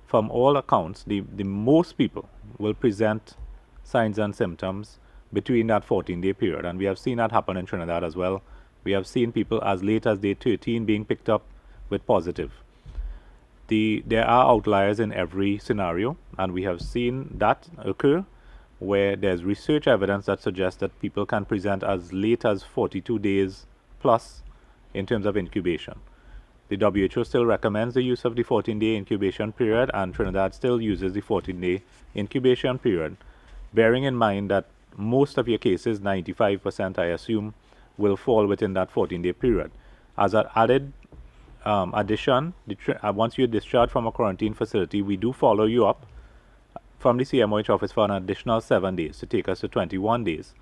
From all accounts, the most people will present signs and symptoms between that 14-day period, and we have seen that happen in Trinidad as well. We have seen people as late as day 13 being picked up with positive. There are outliers in every scenario, and we have seen that occur where there's research evidence that suggests that people can present as late as 42 days plus in terms of incubation. The WHO still recommends the use of the 14-day incubation period, and Trinidad still uses the 14-day incubation period, bearing in mind that most of your cases, 95% I assume, will fall within that 14-day period. As an added addition, once you're discharged from a quarantine facility, we do follow you up from the CMOH office for an additional 7 days to take us to 21 days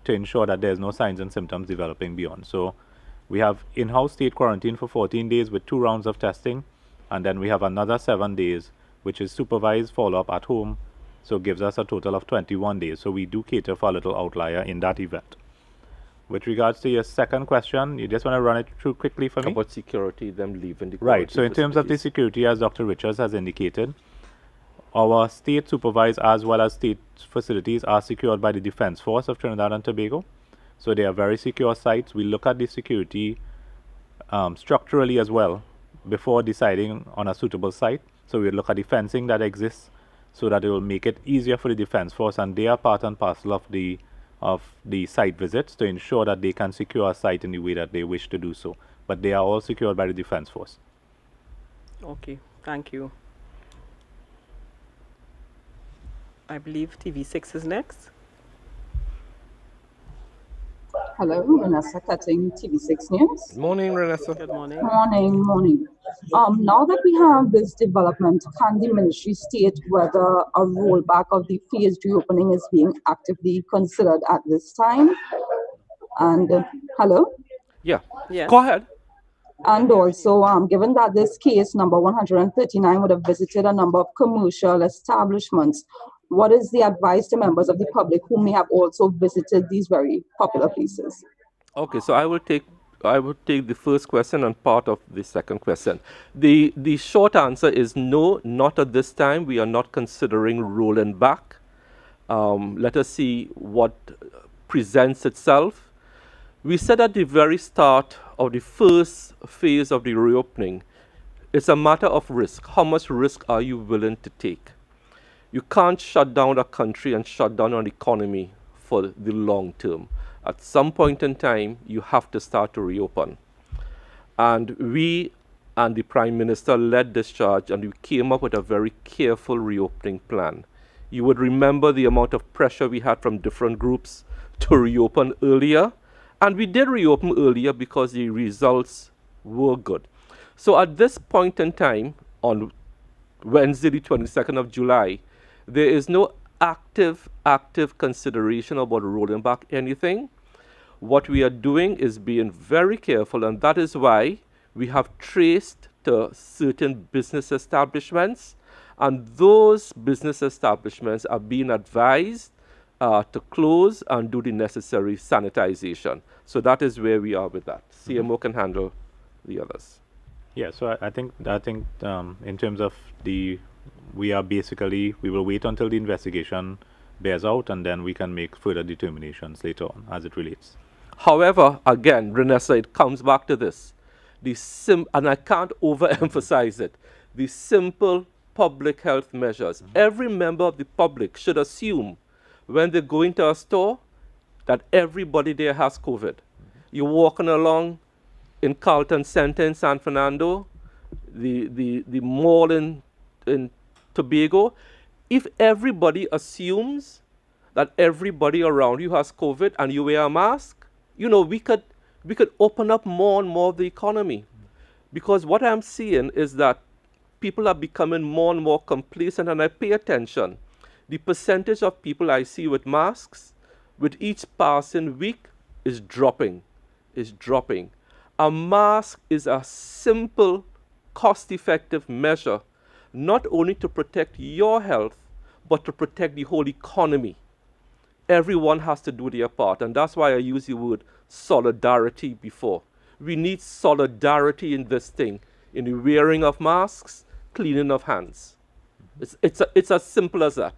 to ensure that there's no signs and symptoms developing beyond. So we have in-house state quarantine for 14 days with 2 rounds of testing, and then we have another 7 days, which is supervised follow-up at home, so it gives us a total of 21 days. So we do cater for a little outlier in that event. With regards to your second question, you just want to run it through quickly for me? About security, them leaving the Right, so in terms of the security, as Dr. Richards has indicated, our state supervised as well as state facilities are secured by the Defense Force of Trinidad and Tobago. So they are very secure sites. We look at the security structurally as well before deciding on a suitable site. So we look at the fencing that exists so that it will make it easier for the Defense Force, and they are part and parcel of the site visits to ensure that they can secure a site in the way that they wish to do so. But they are all secured by the Defense Force. Okay, thank you. I believe TV6 is next. Hello, Vanessa Cutting, TV6 News. Good morning, Vanessa. Good morning. Morning. Now that we have this development, can the ministry state whether a rollback of the phased reopening is being actively considered at this time? And hello? Yeah. Yes. Go ahead. And also, given that this case number 139 would have visited a number of commercial establishments, what is the advice to members of the public who may have also visited these very popular places? Okay, so I will take the first question and part of the second question. The short answer is no, not at this time. We are not considering rolling back. Let us see what presents itself. We said at the very start of the first phase of the reopening, it's a matter of risk. How much risk are you willing to take? You can't shut down a country and shut down an economy for the long term. At some point in time, you have to start to reopen. And we and the Prime Minister led this charge, and we came up with a very careful reopening plan. You would remember the amount of pressure we had from different groups to reopen earlier. And we did reopen earlier because the results were good. So at this point in time, on Wednesday, the 22nd of July, there is no active consideration about rolling back anything. What we are doing is being very careful, and that is why we have traced to certain business establishments, and those business establishments are being advised to close and do the necessary sanitization. So that is where we are with that. CMO can handle the others. Yeah, so I think in terms of we will wait until the investigation bears out, and then we can make further determinations later on as it relates. However, again, Renessa, it comes back to this. And I can't overemphasize it, the simple public health measures. Every member of the public should assume when they go into a store that everybody there has COVID. You're walking along in Carlton Center in San Fernando, the mall in Tobago. If everybody assumes that everybody around you has COVID and you wear a mask, you know, we could open up more and more of the economy. Because what I'm seeing is that people are becoming more and more complacent, and I pay attention. The percentage of people I see with masks with each passing week is dropping, A mask is a simple, cost-effective measure, not only to protect your health, but to protect the whole economy. Everyone has to do their part, and that's why I use the word solidarity before. We need solidarity in this thing, in the wearing of masks, cleaning of hands. It's as simple as that.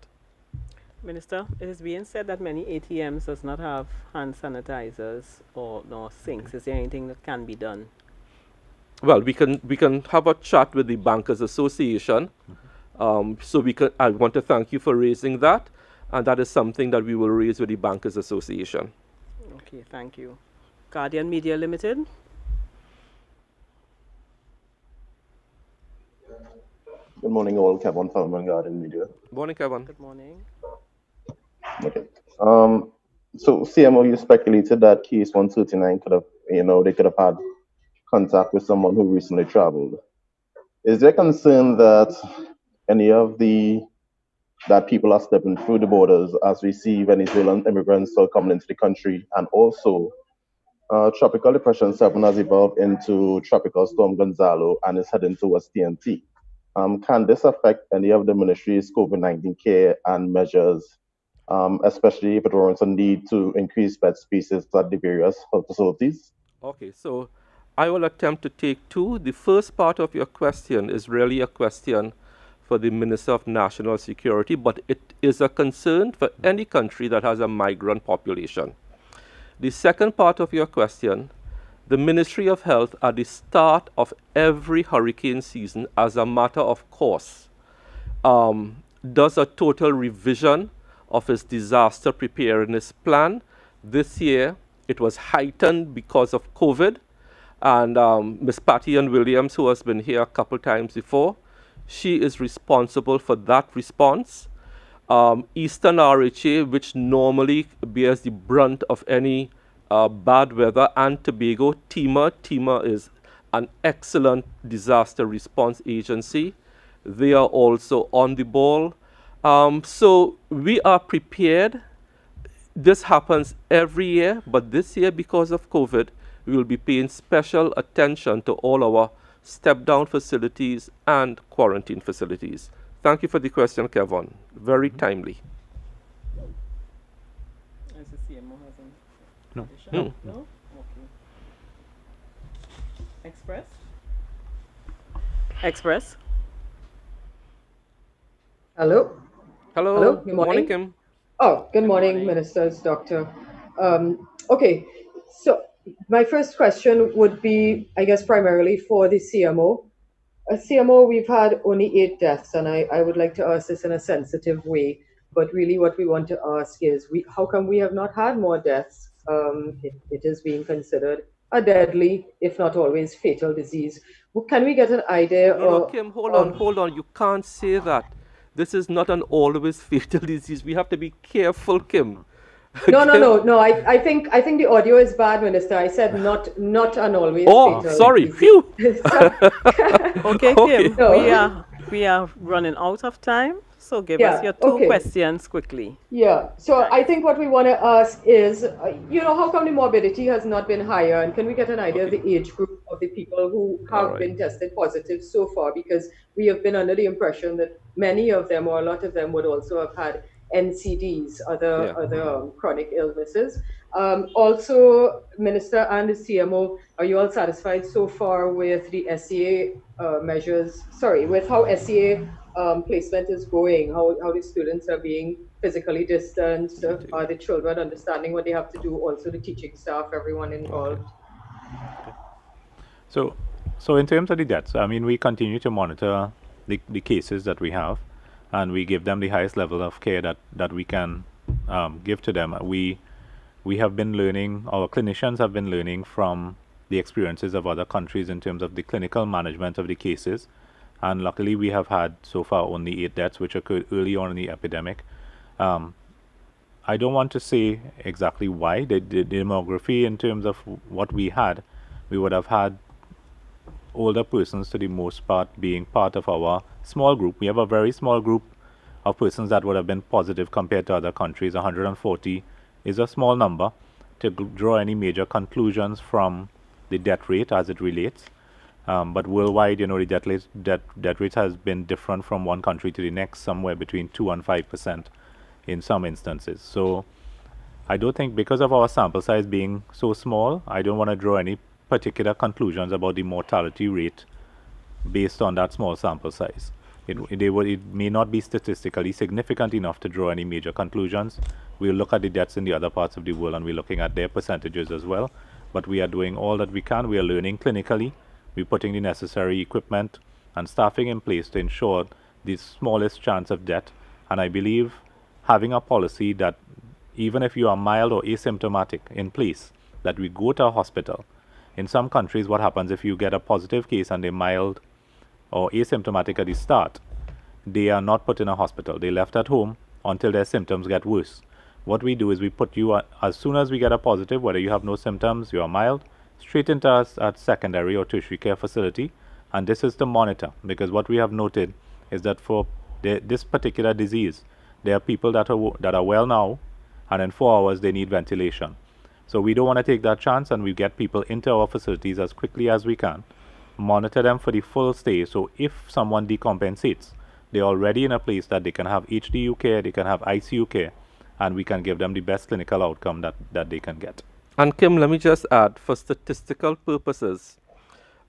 Minister, it is being said that many ATMs does not have hand sanitizers or sinks. Is there anything that can be done? Well, we can have a chat with the Bankers Association. I want to thank you for raising that, and that is something that we will raise with the Bankers Association. Okay, thank you. Guardian Media Limited. Good morning, all. Kevin from Guardian Media. Morning, Kevin. Good morning. Okay. So CMO, you speculated that case 139 could have, they could have had contact with someone who recently traveled. Is there concern that that people are stepping through the borders as we see Venezuelan immigrants still coming into the country, and also tropical depression 7 has evolved into Tropical Storm Gonzalo and is heading towards TNT. Can this affect any of the ministry's COVID-19 care and measures, especially if it warrants a need to increase bed spaces at the various health facilities? Okay, so I will attempt to take two. The first part of your question is really a question for the Minister of National Security, but it is a concern for any country that has a migrant population. The second part of your question, the Ministry of Health at the start of every hurricane season, as a matter of course, does a total revision of its disaster preparedness plan. This year, it was heightened because of COVID, and Ms. Patty Ann Williams, who has been here a couple times before, she is responsible for that response. Eastern RHA, which normally bears the brunt of any bad weather, and Tobago, TIMA is an excellent disaster response agency. They are also on the ball. So we are prepared. This happens every year, but this year, because of COVID, we will be paying special attention to all our step-down facilities and quarantine facilities. Thank you for the question, Kevin. Very timely. As the CMO has an No. addition? No? Okay. Express? Hello. Hello. Good morning. Kim. Oh, good morning, ministers, doctor. Okay, so my first question would be, I guess, primarily for the CMO. CMO, we've had only 8 deaths, and I would like to ask this in a sensitive way. But really what we want to ask is, how come we have not had more deaths? It is being considered a deadly, if not always fatal disease. Can we get an idea of... Kim, hold on. You can't say that. This is not an always fatal disease. We have to be careful, Kim. No. I think the audio is bad, Minister. I said not an always fatal. Oh, sorry. Phew. Okay, Kim. No. We are running out of time. So give us your two questions quickly. Yeah. So I think what we want to ask is, how come the morbidity has not been higher? And can we get an idea of the age group of the people who have been tested positive so far? Because we have been under the impression that many of them, or a lot of them, would also have had NCDs, other chronic illnesses. Also, Minister and the CMO, are you all satisfied so far with the SCA measures? Sorry, with how SCA placement is going, how the students are being physically distanced, are the children understanding what they have to do, also the teaching staff, everyone involved. Okay. So in terms of the deaths, I mean, we continue to monitor the cases that we have, and we give them the highest level of care that we can give to them. We have been learning, our clinicians have been learning from the experiences of other countries in terms of the clinical management of the cases. And luckily, we have had so far only 8 deaths, which occurred early on in the epidemic. I don't want to say exactly why. The demography in terms of what we had, we would have had older persons to the most part being part of our small group. We have a very small group of persons that would have been positive compared to other countries. 140 is a small number to draw any major conclusions from the death rate as it relates. But worldwide, you know, the death rate has been different from one country to the next, somewhere between 2 and 5% in some instances. So I don't think, because of our sample size being so small, I don't want to draw any particular conclusions about the mortality rate based on that small sample size. It may not be statistically significant enough to draw any major conclusions. We'll look at the deaths in the other parts of the world, and we're looking at their percentages as well. But we are doing all that we can. We are learning clinically. We're putting the necessary equipment and staffing in place to ensure the smallest chance of death. And I believe having a policy that even if you are mild or asymptomatic in place, that we go to a hospital. In some countries, what happens if you get a positive case and they're mild or asymptomatic at the start, they are not put in a hospital. They're left at home until their symptoms get worse. What we do is we put you, as soon as we get a positive, whether you have no symptoms, you are mild, straight into a secondary or tertiary care facility. And this is to monitor, because what we have noted is that for this particular disease, there are people that are well now, and in 4 hours they need ventilation. So we don't want to take that chance, and we get people into our facilities as quickly as we can, monitor them for the full stay. So if someone decompensates, they're already in a place that they can have HDU care, they can have ICU care, and we can give them the best clinical outcome that they can get. And Kim, let me just add, for statistical purposes,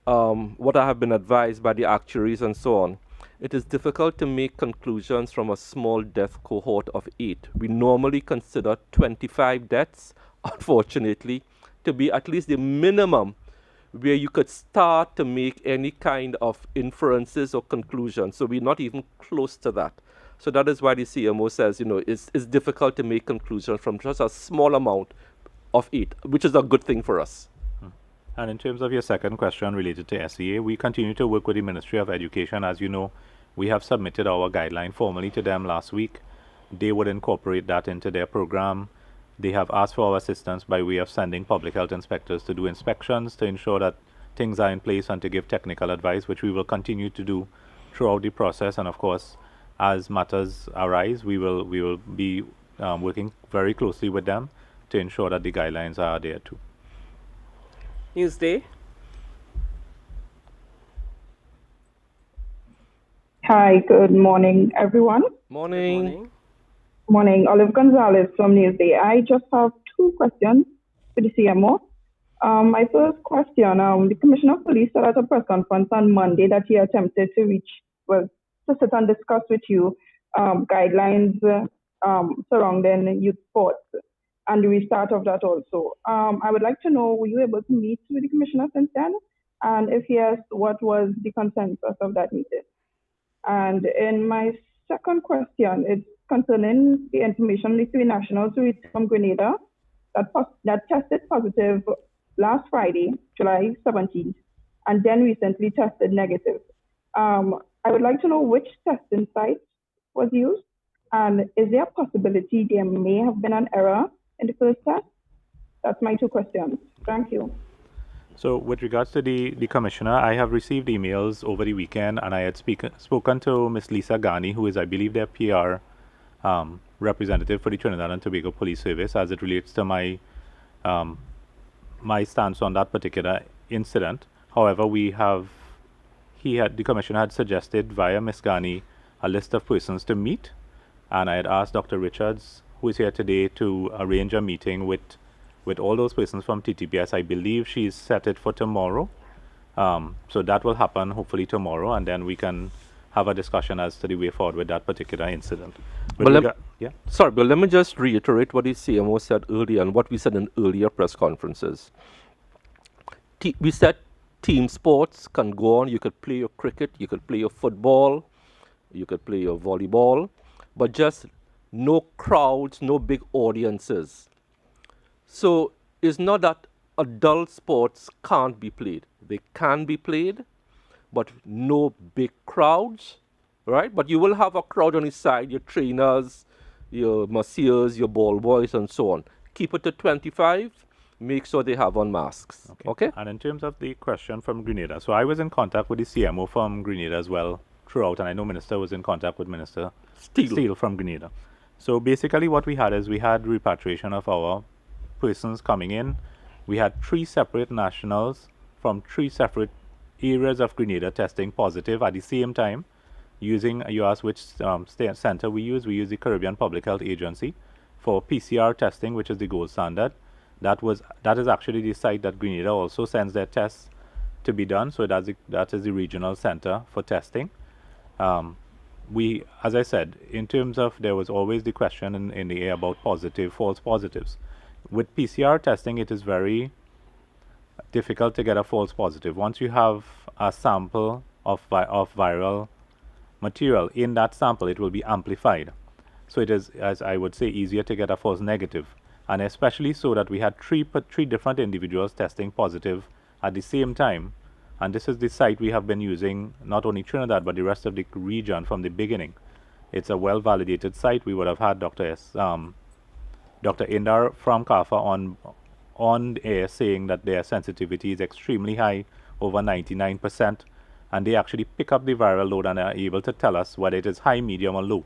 what I have been advised by the actuaries and so on, it is difficult to make conclusions from a small death cohort of 8. We normally consider 25 deaths, unfortunately, to be at least the minimum where you could start to make any kind of inferences or conclusions. So we're not even close to that. So that is why the CMO says, you know, it's difficult to make conclusions from just a small amount of 8, which is a good thing for us. And in terms of your second question related to SEA, we continue to work with the Ministry of Education. As you know, we have submitted our guideline formally to them last week. They would incorporate that into their program. They have asked for our assistance by way of sending public health inspectors to do inspections to ensure that things are in place and to give technical advice, which we will continue to do throughout the process. And of course, as matters arise, we will be working very closely with them to ensure that the guidelines are there too. Newsday. Hi, good morning, everyone. Morning. Morning, Olive Gonzalez from Newsday. I just have 2 questions to the CMO. My first question, the Commissioner of Police said at a press conference on Monday that he attempted to sit and discuss with you guidelines surrounding youth sports and the restart of that also. I would like to know, were you able to meet with the Commissioner since then? And if yes, what was the consensus of that meeting? And in my second question, it's concerning the information the 3 nationals who returned from Grenada that tested positive last Friday, July 17th, and then recently tested negative. I would like to know which testing site was used, and is there a possibility there may have been an error in the first test? That's my 2 questions. Thank you. So with regards to the Commissioner, I have received emails over the weekend, and I had spoken to Ms. Lisa Ghani, who is, I believe, their PR representative for the Trinidad and Tobago Police Service, as it relates to my stance on that particular incident. However, the Commissioner had suggested via Ms. Ghani a list of persons to meet, and I had asked Dr. Richards, who is here today, to arrange a meeting with all those persons from TTPS. I believe she's set it for tomorrow. So that will happen hopefully tomorrow, and then we can have a discussion as to the way forward with that particular incident. Sorry, but let me just reiterate what the CMO said earlier and what we said in earlier press conferences. We said team sports can go on. You could play your cricket, you could play your football, you could play your volleyball, but just no crowds, no big audiences. So it's not that adult sports can't be played. They can be played, but no big crowds, right? But you will have a crowd on the side, your trainers, your masseurs, your ball boys, and so on. Keep it to 25. Make sure they have on masks. Okay? And in terms of the question from Grenada, so I was in contact with the CMO from Grenada as well throughout, and I know Minister was in contact with Minister Steele from Grenada. So basically what we had is we had repatriation of our persons coming in. We had 3 separate nationals from 3 separate areas of Grenada testing positive at the same time using, you asked which center we use the Caribbean Public Health Agency for PCR testing, which is the gold standard. That is actually the site that Grenada also sends their tests to be done. So that is the regional center for testing. As I said, in terms of, there was always the question in the air about false positives. With PCR testing, it is very difficult to get a false positive. Once you have a sample of viral material in that sample, it will be amplified. So it is, as I would say, easier to get a false negative. And especially so that we had three different individuals testing positive at the same time. And this is the site we have been using, not only Trinidad, but the rest of the region from the beginning. It's a well-validated site. We would have had Dr. Indar from CAFA on air saying that their sensitivity is extremely high, over 99%. And they actually pick up the viral load and are able to tell us whether it is high, medium, or low.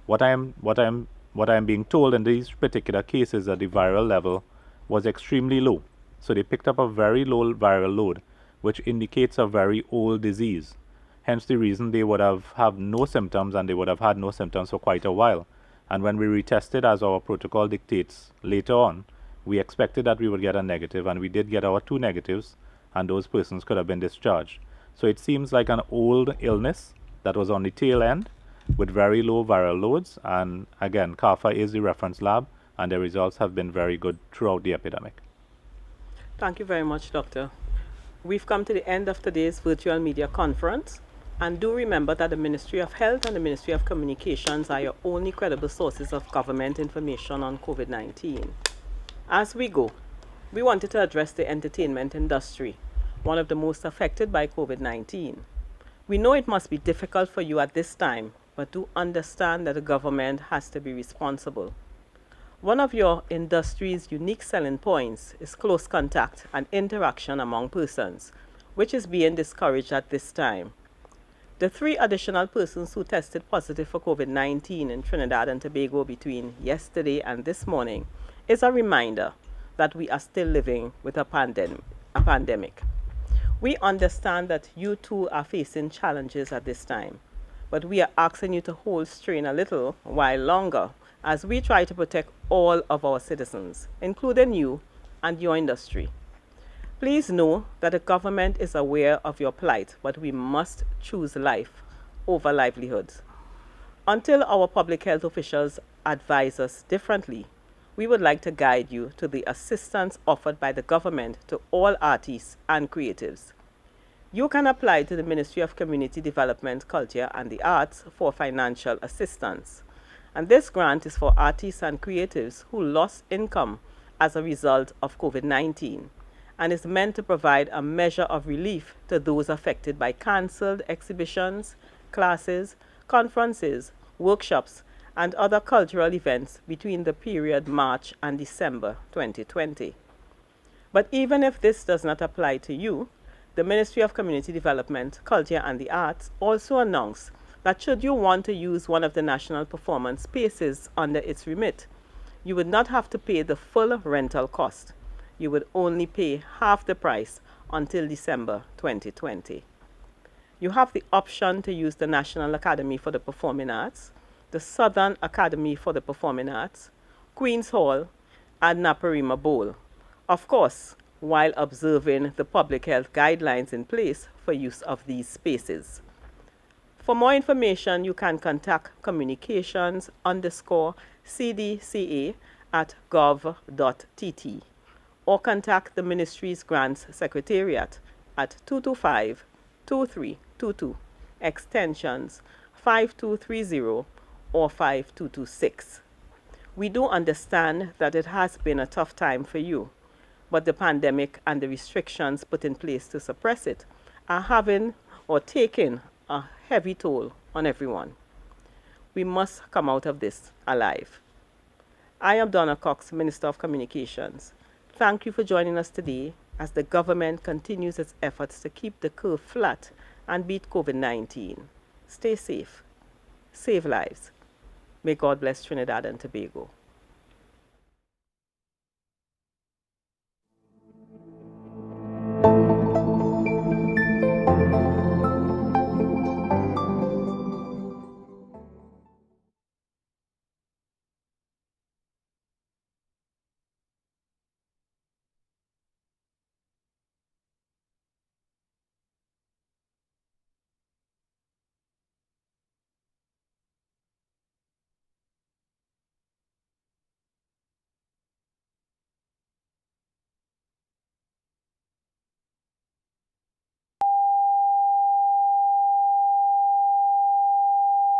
What I am being told in these particular cases that the viral level was extremely low. So they picked up a very low viral load, which indicates a very old disease. Hence the reason they would have no symptoms, and they would have had no symptoms for quite a while. And when we retested, as our protocol dictates later on, we expected that we would get a negative, and we did get our 2 negatives, and those persons could have been discharged. So it seems like an old illness that was on the tail end with very low viral loads. And again, CAFA is the reference lab, and the results have been very good throughout the epidemic. Thank you very much, Doctor. We've come to the end of today's virtual media conference. And do remember that the Ministry of Health and the Ministry of Communications are your only credible sources of government information on COVID-19. As we go, we wanted to address the entertainment industry, one of the most affected by COVID-19. We know it must be difficult for you at this time, but do understand that the government has to be responsible. One of your industry's unique selling points is close contact and interaction among persons, which is being discouraged at this time. The 3 additional persons who tested positive for COVID-19 in Trinidad and Tobago between yesterday and this morning is a reminder that we are still living with a pandemic. We understand that you too are facing challenges at this time, but we are asking you to hold strain a little while longer as we try to protect all of our citizens, including you and your industry. Please know that the government is aware of your plight, but we must choose life over livelihoods. Until our public health officials advise us differently, we would like to guide you to the assistance offered by the government to all artists and creatives. You can apply to the Ministry of Community Development, Culture and the Arts for financial assistance. And this grant is for artists and creatives who lost income as a result of COVID-19 and is meant to provide a measure of relief to those affected by cancelled exhibitions, classes, conferences, workshops, and other cultural events between the period March and December 2020. But even if this does not apply to you, the Ministry of Community Development, Culture and the Arts also announced that should you want to use one of the national performance spaces under its remit, you would not have to pay the full rental cost. You would only pay half the price until December 2020. You have the option to use the National Academy for the Performing Arts, the Southern Academy for the Performing Arts, Queen's Hall, and Naparima Bowl. Of course, while observing the public health guidelines in place for use of these spaces. For more information, you can contact communications_CDCA at gov.tt or contact the Ministry's Grants Secretariat at 225-2322, extensions 5230 or 5226. We do understand that it has been a tough time for you, but the pandemic and the restrictions put in place to suppress it are having or taking a heavy toll on everyone. We must come out of this alive. I am Donna Cox, Minister of Communications. Thank you for joining us today as the government continues its efforts to keep the curve flat and beat COVID-19. Stay safe. Save lives. May God bless Trinidad and Tobago.